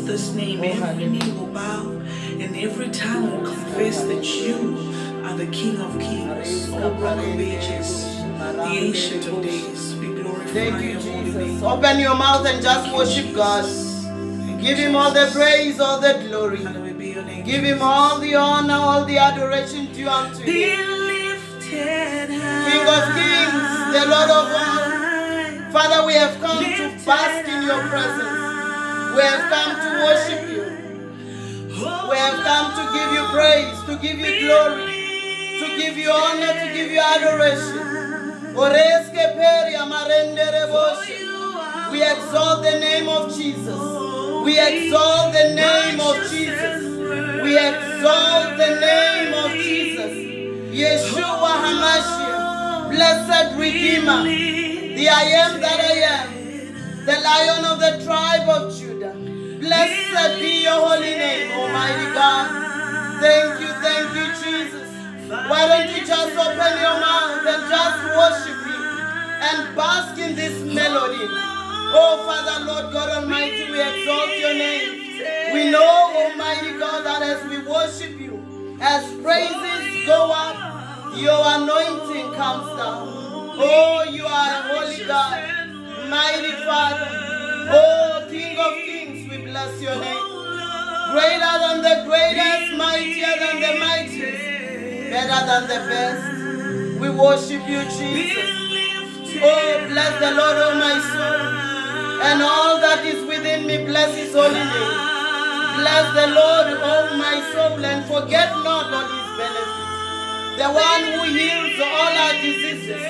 exalt this name. Every knee will bow and every tongue will confess that you are the King of Kings, O Rock of Ages, the Ancient of Days. We glorify Thank you, your holy Jesus. name. Open your mouth and just worship God. Give him all the praise, all the glory. Hallowed be your name. Give him all the honor, all the adoration due unto Be him. lifted high. King of kings, the Lord of all. Father, we have come to bask in your presence. We have come to worship you. We have come to give you praise, to give you glory, to give you honor, to give you adoration. We exalt the name of Jesus. We exalt the name of Jesus. We exalt the name of Jesus. Yeshua HaMashiach, blessed Redeemer, the I am that I am, the Lion of the tribe of Judah. Blessed be your holy name, Almighty God. Thank you, Jesus. Why don't you just open your mouth and just worship him and bask in this melody? Oh, Father, Lord God Almighty, we exalt your name. We know, Almighty God, that as we worship you, as praises go up, your anointing comes down. Oh, you are a holy God, mighty Father. Oh, King of kings, we bless your name. Greater than the greatest, mightier than the mightiest, better than the best. We worship you, Jesus. Oh, bless the Lord, oh my soul, and all that is within me, bless his holy name. Bless the Lord, oh my soul, and forget not all his benefits. The one who heals all our diseases,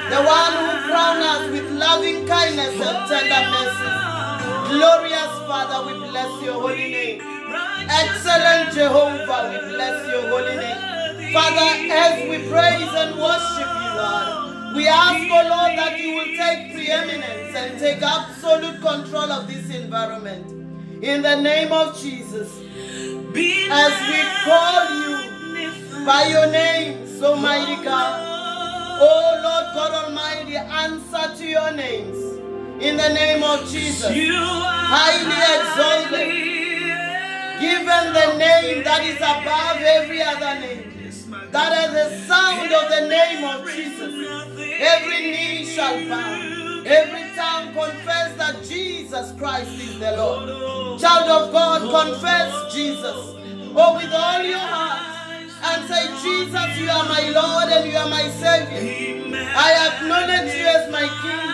the one who crowns us with loving kindness and tender mercy. Glorious Father, we bless your holy name. Excellent Jehovah, we bless your holy name. Father, as we praise and worship you, Lord, we ask, oh Lord, that you will take preeminence and take absolute control of this environment. In the name of Jesus, as we call you by your name, so mighty God, oh Lord God Almighty, answer to your names. In the name of Jesus, highly exalted, given the name that is above every other name, that at the sound of the name of Jesus, every knee shall bow, every tongue confess that Jesus Christ is the Lord. Child of God, confess Jesus, oh, with all your heart, and say, Jesus, you are my Lord and you are my Savior. I acknowledge you as my King.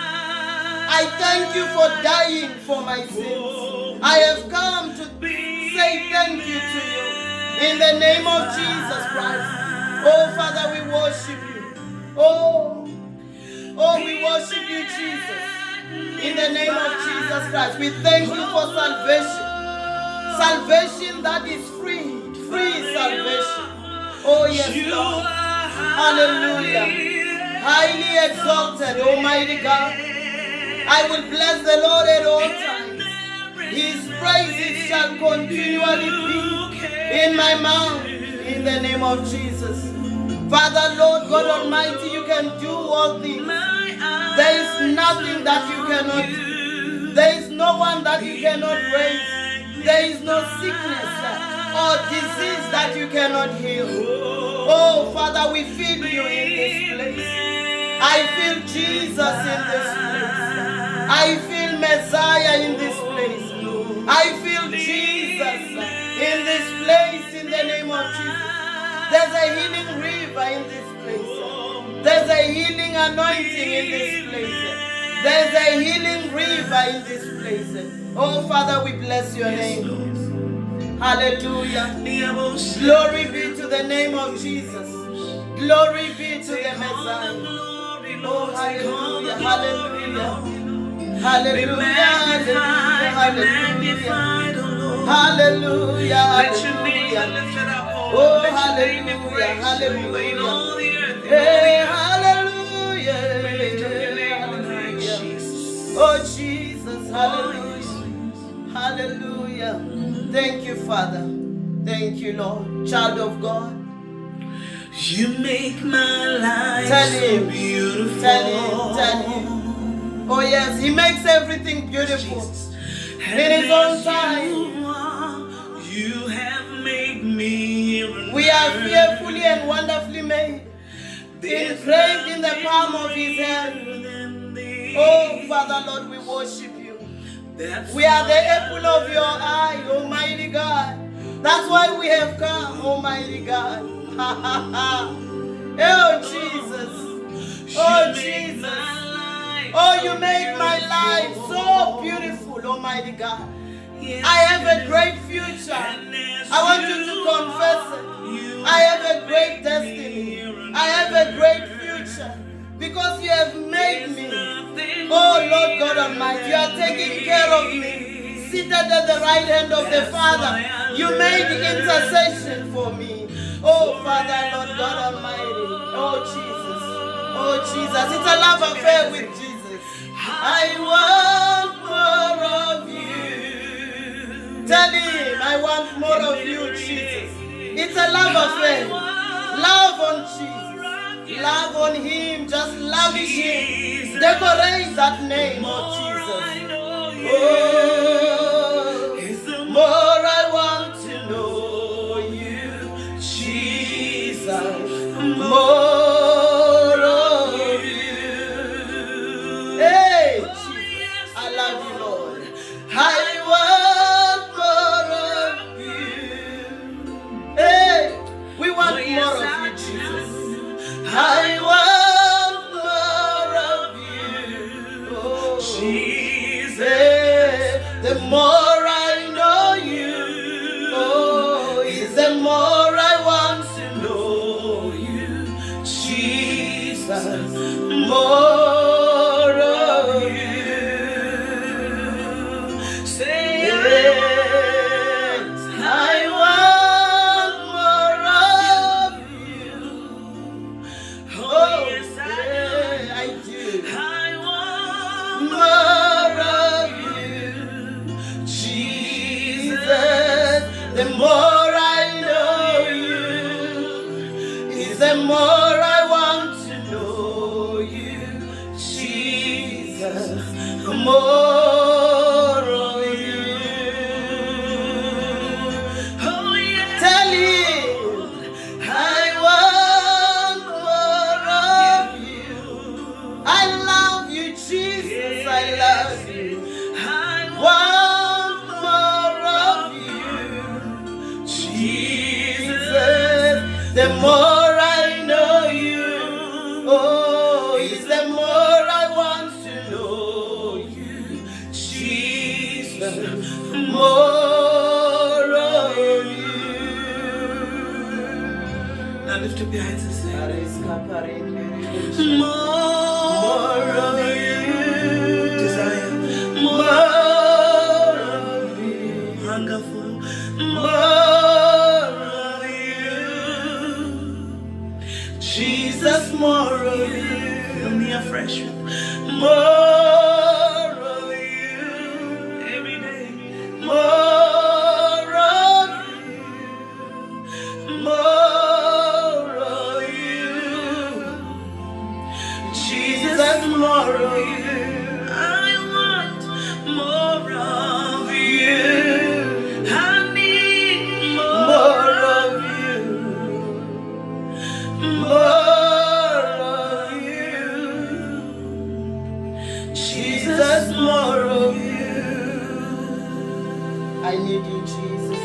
I thank you for dying for my sins. I have come to say thank you to you in the name of Jesus Christ. Oh, Father, we worship you. Oh, we worship you, Jesus. In the name of Jesus Christ, we thank you for salvation. Salvation that is free salvation. Oh, yes, Lord. Hallelujah. Highly exalted, Almighty God. I will bless the Lord at all times. His praises shall continually be in my mouth. In the name of Jesus. Father, Lord God Almighty, you can do all things. There is nothing that you cannot do. There is no one that you cannot raise. There is no sickness or disease that you cannot heal. Oh, Father, we feel you in this place. I feel Jesus in this place. I feel Messiah in this place. I feel Jesus in this place in the name of Jesus. There's a healing river in this place. There's a healing anointing in this place. There's a healing river in this place. Oh, Father, we bless your name. Hallelujah. Glory be to the name of Jesus. Glory be to the Messiah. Oh, hallelujah, hallelujah. Hallelujah, hallelujah, hallelujah. Hallelujah, hallelujah. Oh, hallelujah, hallelujah. Hey, hallelujah. Oh, Jesus, hallelujah. Hallelujah. Thank you, Father. Thank you, Lord. Child of God. You make my life Tell him, so beautiful. Tell him. Oh yes, he makes everything beautiful. In his own time, palm of his hand. Oh, Father, Lord, we worship you. We are the apple of your eye, Almighty God. That's why we have come, Almighty God. Oh, Jesus. Oh, Jesus. Oh, you made my life so beautiful, Almighty God. I have a great future. I want you to confess it. I have a great destiny. I have a great future. Because you have made me. Oh, Lord God Almighty, you are taking care of me. Seated at the right hand of the Father. You made intercession for me. Oh, Father, Lord God Almighty. Oh, Jesus. Oh, Jesus. It's a love affair with Jesus. I want more of you. Tell him, I want more of you, Jesus. It's a love affair. Love on Jesus. Love on him. Just lavish him. Decorate that name of Jesus. Oh, more I want to know you, Jesus. More of you. Hey, Jesus. I love you, Lord. I want more of you. Hey, we want more of you, Jesus. I want more of you. Oh, Jesus. The more I know you, oh, is the more I want to know you, Jesus. More of you. Say yes, I want more of you. Oh, yes, I do. I want more of you, Jesus. The more I know you, is the more I want to know you, Jesus. More of you. Oh, yeah. Tell him, I want more of you. I love you, Jesus. I love you. I want more of you, Jesus. The more I know you, oh, is the more I want to know you, Jesus. More of you. Now lift up your hands and say, more of you. Desire more of you. Hunger for more of you. Jesus, more of you. Fill me afresh with more of you. Every day, more of you. More of you. Jesus, more of you. I want more of you. I need more of you. More of you. Jesus, more of you. I need you, Jesus.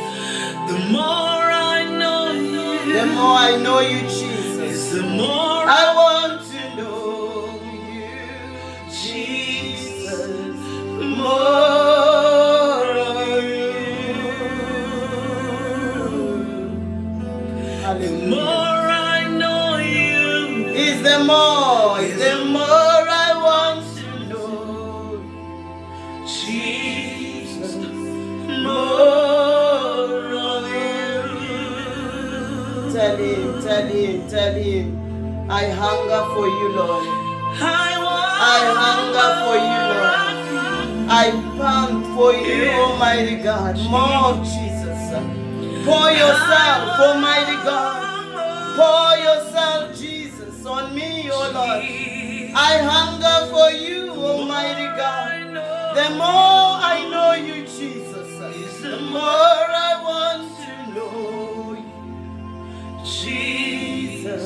The more I know you, the more I know you, Jesus. The more I want to know you, Jesus. More of you. The more I know you, is the more I want to know, Jesus. More of you. Tell him, I hunger for you, Lord. I hunger for you, Lord. I pant for you, Almighty God. More of Jesus. Pour yourself, Almighty God. Pour yourself, Jesus, on me, oh Lord. I hunger for you, Almighty God. The more I know you, Jesus, the more I want to know you, Jesus.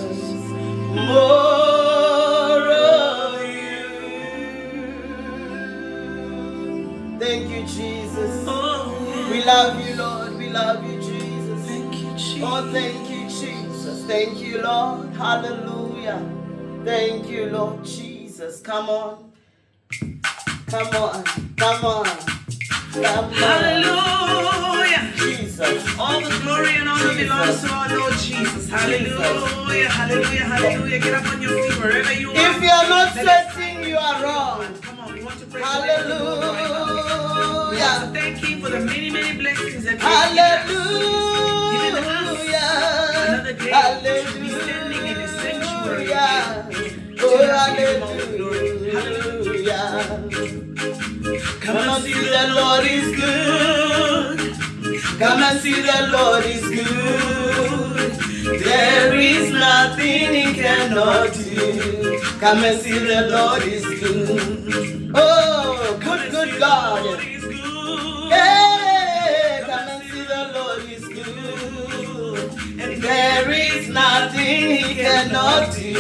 More love you, Lord. We love you, Jesus. Thank you, Jesus. Oh, thank you, Jesus. Thank you, Lord. Hallelujah. Thank you, Lord Jesus. Come on. Come on. Come on. Come on. Hallelujah. Jesus. All the glory and honor belongs to our Lord Jesus. Hallelujah. Hallelujah. Hallelujah. Get up on your feet wherever you are. If you are not sweating, you are wrong. Come on. We want to praise Hallelujah. We want to thank Him for the many, many blessings that He has Hallelujah. another day to be standing in His sanctuary. Oh, hallelujah. Come and see the Lord is good. Come and see the Lord is good. There is nothing He cannot do. Come and see the Lord is good. Oh, good God. Hey, come and see the Lord is good. And there is nothing He cannot do.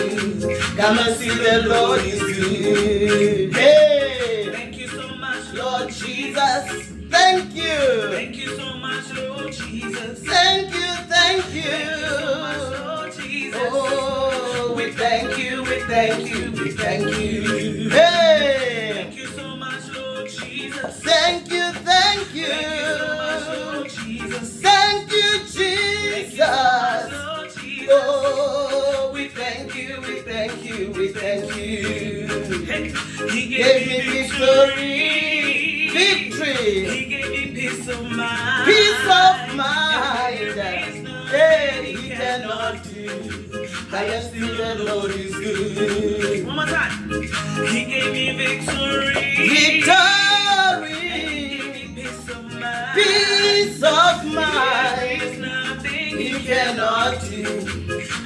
Come and see the Lord is good. Hey, thank you so much, Lord Jesus. Thank you. Thank you so much, Lord Jesus. Thank you, thank you. Thank you so much, Lord Jesus. Oh, we thank you, we thank you, we thank you. Hey, Thank you so much, Lord Jesus. thank you, thank you. Thank you so much, Lord Jesus. Thank you, Thank you so much, Jesus. Lord Jesus. Oh, we thank you, we thank you, we thank you. Hey, He Gave me victory, victory, He gave me peace of mind. peace of mind. Hey, He cannot do. I am still the Lord is good. One more time. He gave me victory. Victory, Peace of mind. peace of There mind. is nothing He cannot do.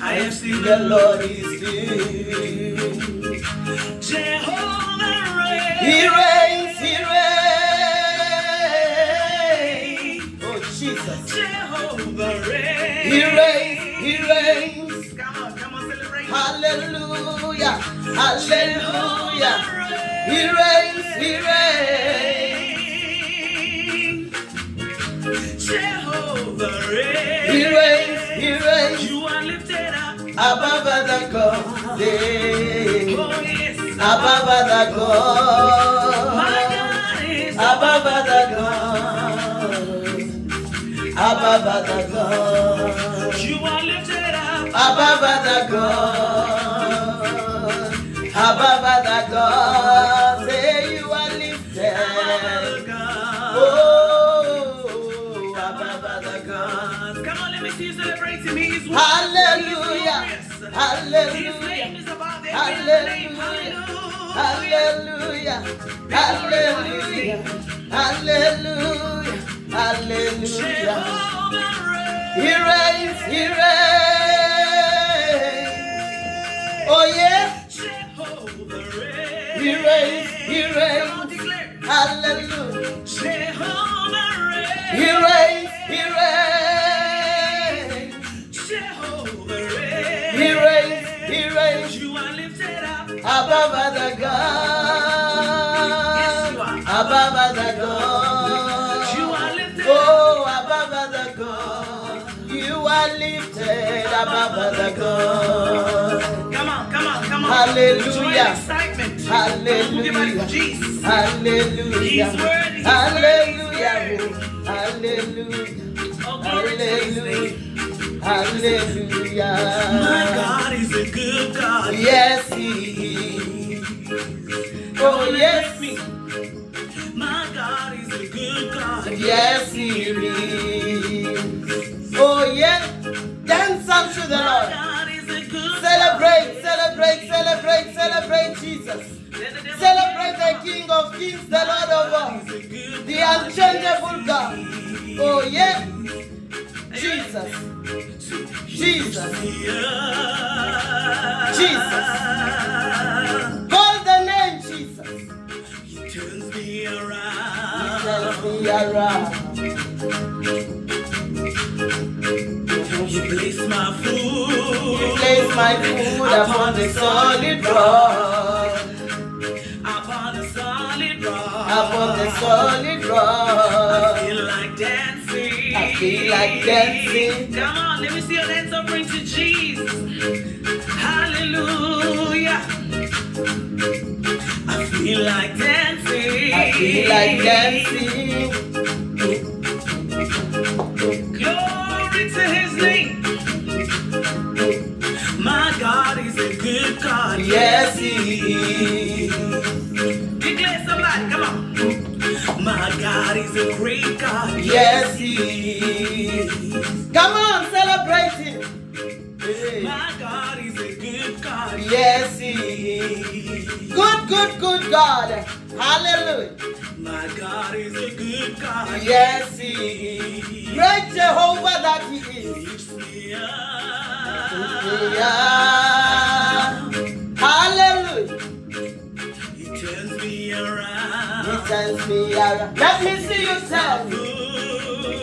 I am still the Lord is good. Jehovah He reigns. reigns, He reigns. Oh, Jesus. Jehovah reigns. He reigns, He reigns. Come on, celebrate. Hallelujah, hallelujah. He reigns, He reigns. Jehovah reigns. He reigns, He reigns. You are lifted up. Above the God, Oh yes. above the God, My God is above the God, above the God, You are lifted up. above the God, above the God. Say you are lifted. Oh, above the God. Come on, let me see you celebrate Him. He's Hallelujah. His Hallelujah. name is above every other name. Hallelujah. Hallelujah. Hallelujah. Hallelujah. Hallelujah. Hallelujah. Jehovah He reigns. reigns. He reigns. Oh yeah. Jehovah reigns. He reigns. He Come on, reigns. declare. Hallelujah. Jehovah reigns. He reigns. He reigns. Jehovah reigns. He reigns. He reigns. You are lifted up. Above the God. Yes, you are. Above the God. You are lifted up. Oh, above the God. You are lifted above the God. Come on, come on, come on. Hallelujah. Joy and excitement. Hallelujah. Give it to Jesus. Hallelujah. He's worthy. He's Hallelujah. worthy. Hallelujah. Oh, glory to His name. Hallelujah. My God is a good God. Yes, He is. Oh, yes. My God is a good God. Yes, He is. Oh, yes. Dance unto the My Lord. God is a good Celebrate, celebrate, celebrate, celebrate Jesus. Celebrate the King of Kings, the Lord of all, the unchangeable God. Oh, yeah. Jesus. Jesus. Jesus. Call the name Jesus. He turns me around. He turns me around. You place my food. You place my foot upon the solid rock. Upon a solid rock. Upon the solid rock. I feel like dancing. feel like dancing. Come on, let me see your hands up, bring to Jesus. Hallelujah. I feel like dancing. I feel like dancing. Glory to his name. My God is a good God. Yes, he is. Declare somebody, come on. My God is a great God. Yes, he is. Come on, celebrate him. Hey. My God is a good God. Yes, he is. Good, good, good God. Hallelujah. My God is a good God. Yes, he is. Great Jehovah that he is. Lifts me up. Yeah. Hallelujah. He turns me around. He turns me around. Let me see you tell me.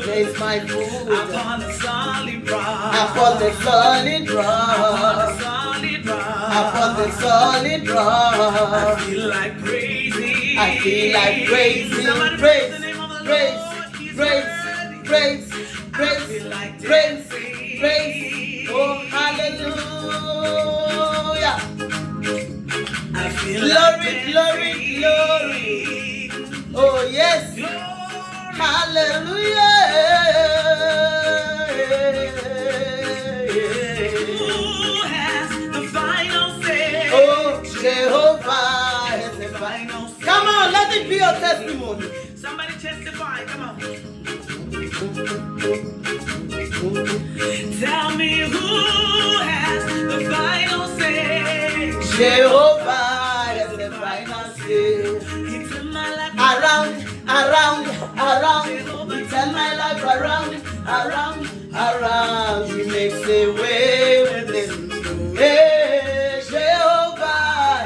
Place my food Upon the solid rock. upon the solid rock. Solid rock. Upon the solid rock. I feel like praising. I feel like praising. Somebody Praise, the name of the praise, Lord. He's praise, worthy. praise, I praise, feel like praise, dancing. praise. Oh, hallelujah. I feel Glory, like glory, dancing. glory. Oh, yes. Glory. Who Hallelujah. has the final say? Oh, Jehovah has the final. Final say. Come on, let it be your testimony. Somebody testify. Come on. Tell me who has the final say. Jehovah has the final say. It's in my life. Around, around, around. We turn my life around, around, around. He makes a way with it. Hey, Jehovah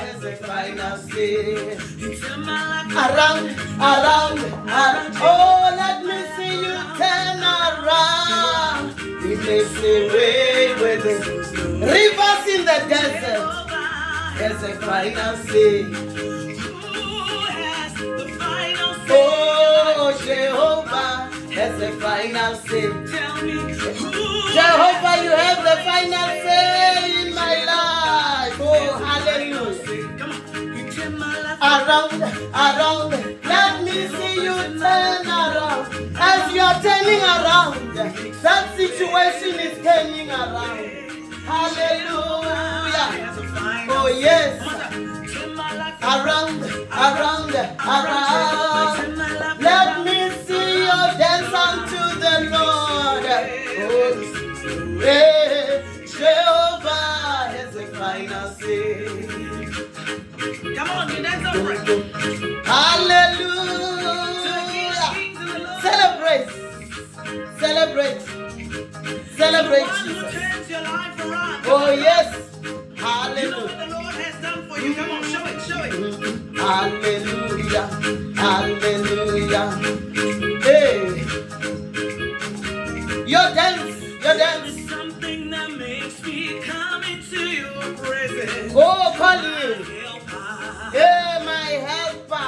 has the final say. It's in my life. Around, around, around. Oh, let me see you turn around. He makes a way with it. Rivers in the desert. Has a final say. Who has the final say? Oh, Jehovah has the final say. Tell me who Jehovah, you have the final say in my life. Oh, hallelujah. Come on. You turn my life. Around, around. Let me see you turn around. As you are turning around, that situation is turning around. Hallelujah. Has a final Oh, yes. Turn my life. Around, around, around. Let me see you dance unto the Lord. Oh, hey, Jehovah has a final say. Come on, you dance over it. Hallelujah. Celebrate. Celebrate. Celebrate Jesus. Turns your life around. Oh, yes. You know Hallelujah. what the Lord has done for you. Come on, show it, show it. Hallelujah. Hallelujah. Hey. Your dance. Your dance. It's something that makes me come into your presence. Oh, call him. Helper. Hey, my helper.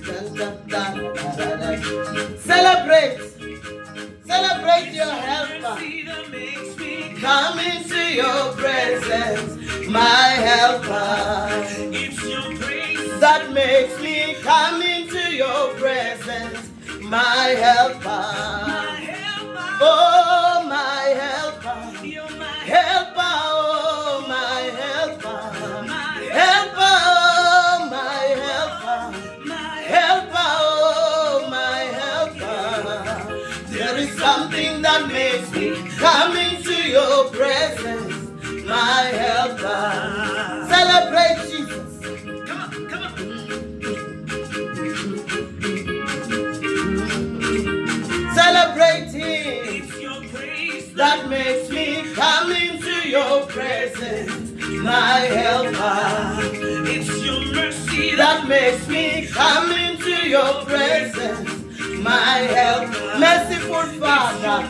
Dun, dun, dun, dun, dun, dun. Celebrate. Celebrate your helper. See that makes me Come into your presence, my helper. It's your grace. That makes me come into your presence, my helper. My helper. Oh, my helper. You're my Helper, oh, my helper. My Helper, oh, my helper. My Helper, oh, my helper. There is something that makes me come into your presence, my helper. Celebrate Jesus. Come on, come on. Celebrate Him. It's your grace That makes me come into your presence, my helper. It's your mercy That makes me come into your presence, my helper. Merciful Father.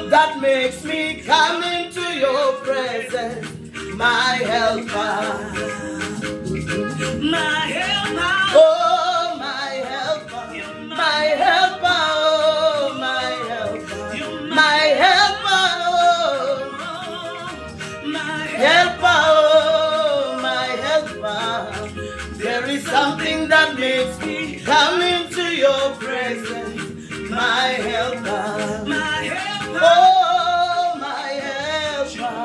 That makes me come into your presence, my helper. my helper. Oh, my helper, my helper, oh, my helper. my helper. my helper. Oh, my helper.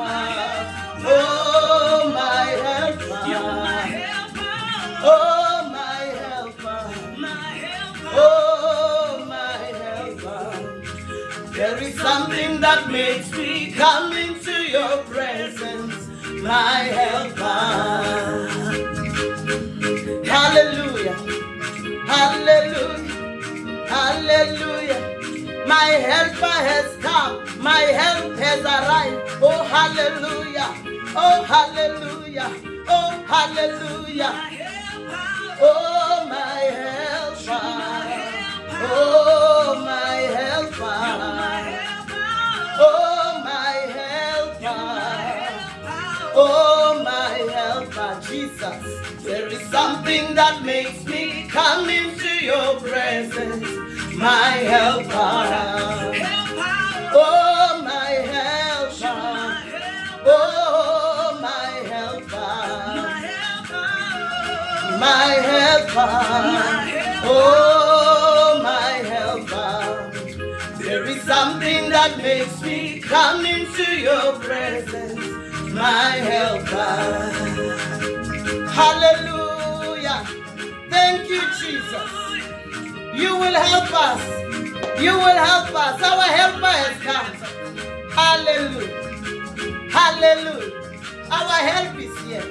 Oh, my helper. You're my helper. Oh, my helper. My helper. Oh, my helper. There is something that makes me come into your presence, my helper. Hallelujah. Hallelujah. Hallelujah. My helper has come. My help has arrived. Oh, hallelujah. Oh, hallelujah. Oh, hallelujah. My helper. Oh, my helper. Oh, my helper. Oh, my helper. Oh, my helper. Jesus. There is something that makes me come into your presence, my helper. Oh, my helper. Oh, my helper. My helper. Oh, my helper. There is something that makes me come into your presence, my helper. Hallelujah. Thank you, Jesus. You will help us. You will help us. Our helper has come. Hallelujah. Hallelujah. Our help is here.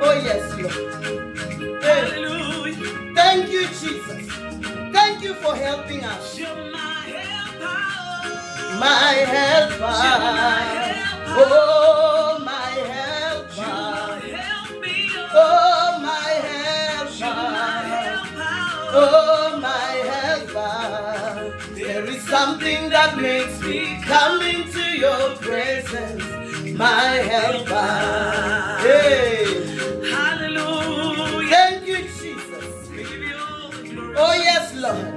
Oh, yes, Lord. Hallelujah. Thank you, Jesus. Thank you for helping us. You're my helper. My helper. Oh, my helper. Help me. Oh, my helper. Oh, my helper. There is something that makes me come into your presence, my helper. Hey. Hallelujah. Thank you, Jesus. We give you all the glory. Oh, yes, Lord.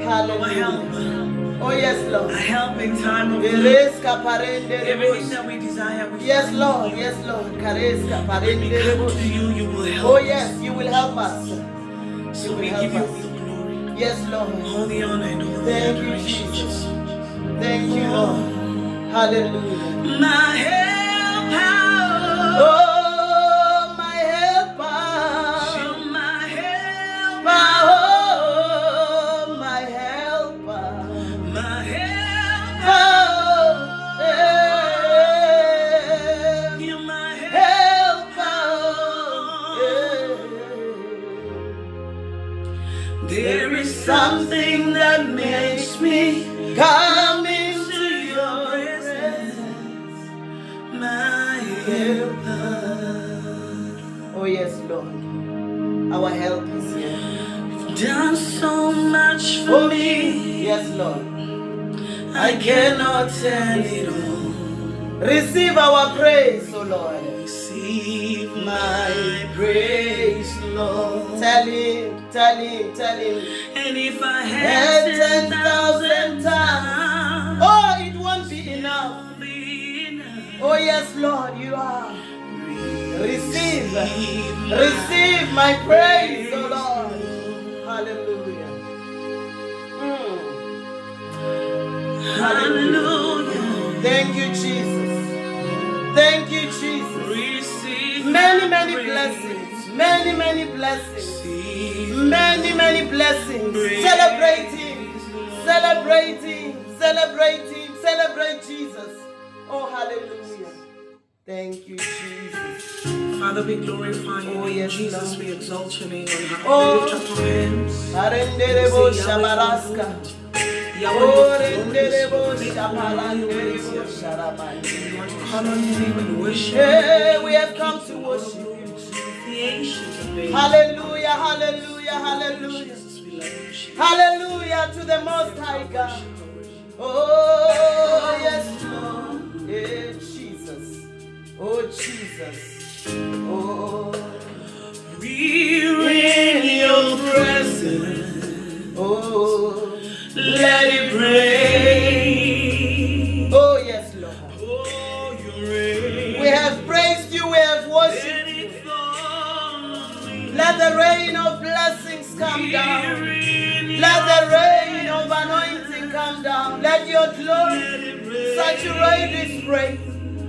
Our Hallelujah. helper. Oh, yes, A Lord. help in time of need. Ereska parende Everything rebos. that we desire, we Yes, find. Lord. Yes, Lord. Kareska When parende we come rebos. to you, you will help Oh, us. yes, you will help us. So You we will give help you us. the glory, Yes, Lord. all the honor, and all the Thank you, adoration. Jesus. Thank you, Lord. Hallelujah. My helper. Oh, my helper. You're my helper. Oh, my helper. My helper. Oh, eh, You're my helper. There is something that makes me Come into your presence, my helper. Oh, yes, Lord. Our help is here. Done so much for Oh, me. yes, Lord. I cannot tell it all. Receive our praise, oh Lord. Receive My praise, Lord. Tell him, tell him, tell him. And if I And had 10,000 times, Oh, it won't be enough. Oh, yes, Lord, you are. Receive, receive my praise, oh Lord. Hallelujah. Hallelujah. Thank you, Jesus. Thank you, Jesus. Receive Many, my many praise. blessings. Many, many blessings. Receive Many, many blessings. Celebrating, celebrating, celebrating, celebrate Jesus. Oh, hallelujah. Thank you, Jesus. Father, we glorify you. Oh, yes, Jesus, Lord. we exalt your name on high. Oh. We lift up our hands. Arenderebo Say, shabaraska. Yahweh, Oh, you are renderebo glorious. You are shabaranderebo faithful. sharabande. We want to call on your name and worship Hey, you. we have come to worship you. The ancient of days. Hallelujah, hallelujah, hallelujah. Jesus, we love you. Jesus. Hallelujah to the Most High God. Oh, yes, Lord. Yeah, Jesus. Oh, Jesus. Oh, We're in your presence. oh, Let it rain. oh, yes, Lord. Oh, your rain. We have praised you, we have worshipped Let you. it fall on me. Let the rain of blessings come We're down. in Let your the rain of your glory. Saturate this praise.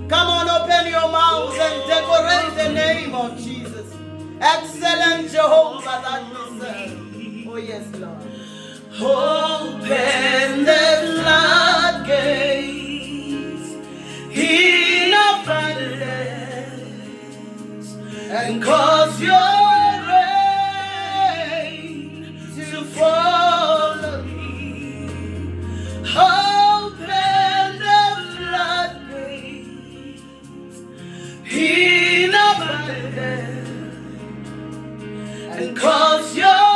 Come on, open your mouth and decorate the name of Jesus. Excellent Jehovah that we serve. Oh yes, Lord. Open the floodgates in abundance and cause your rain to fall on me. Open the floodgates in abundance and cause your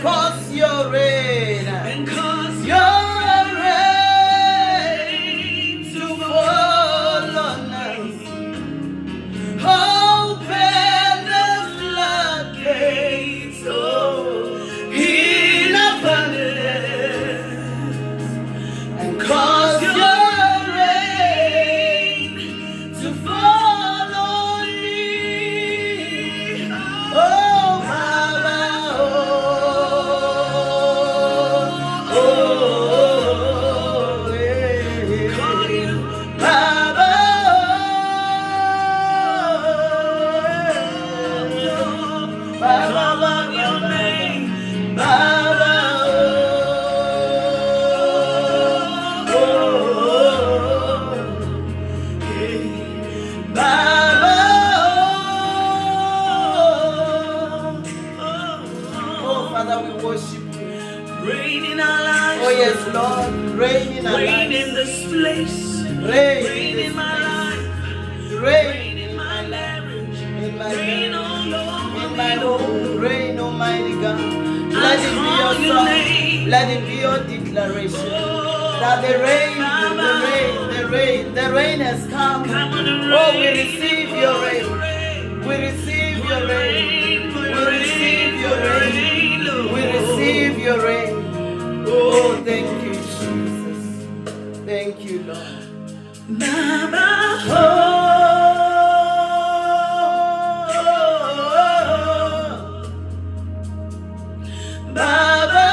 cause your rain and cause your rain to fall on us. Open the floodgates, oh, in abundance and cause your rain to fall on me. Oh, Lord, reign in our lives. Reign in this place. Reign in my life. Reign in my marriage. In my reign all over in my home. Reign, Almighty God. Let it be your song. Let it be your declaration. That the rain has come. Oh, we receive your rain. We receive your rain. We receive your rain. We receive your rain. Oh, thank you, Jesus. Thank you, Lord. Baba, Baba,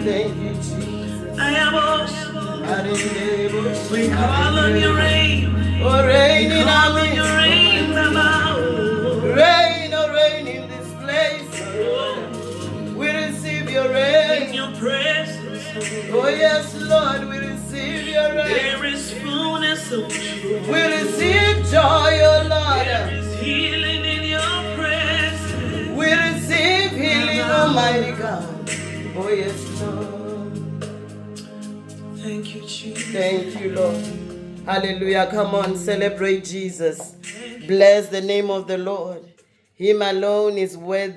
thank you, Jesus. I am awesome. We call on your rain. Oh, rain in our midst. Your rain, Baba. Rain, oh, rain in this place. We receive your rain. In your presence. Oh, yes, Lord, we receive your rain. There is fullness of joy. We receive joy, oh, Lord. There is healing in your presence. We receive healing, Almighty God. Oh, yes, Lord. Thank you, Jesus. Thank you, Lord. Hallelujah. Come on, celebrate Jesus. Bless the name of the Lord. Him alone is worthy.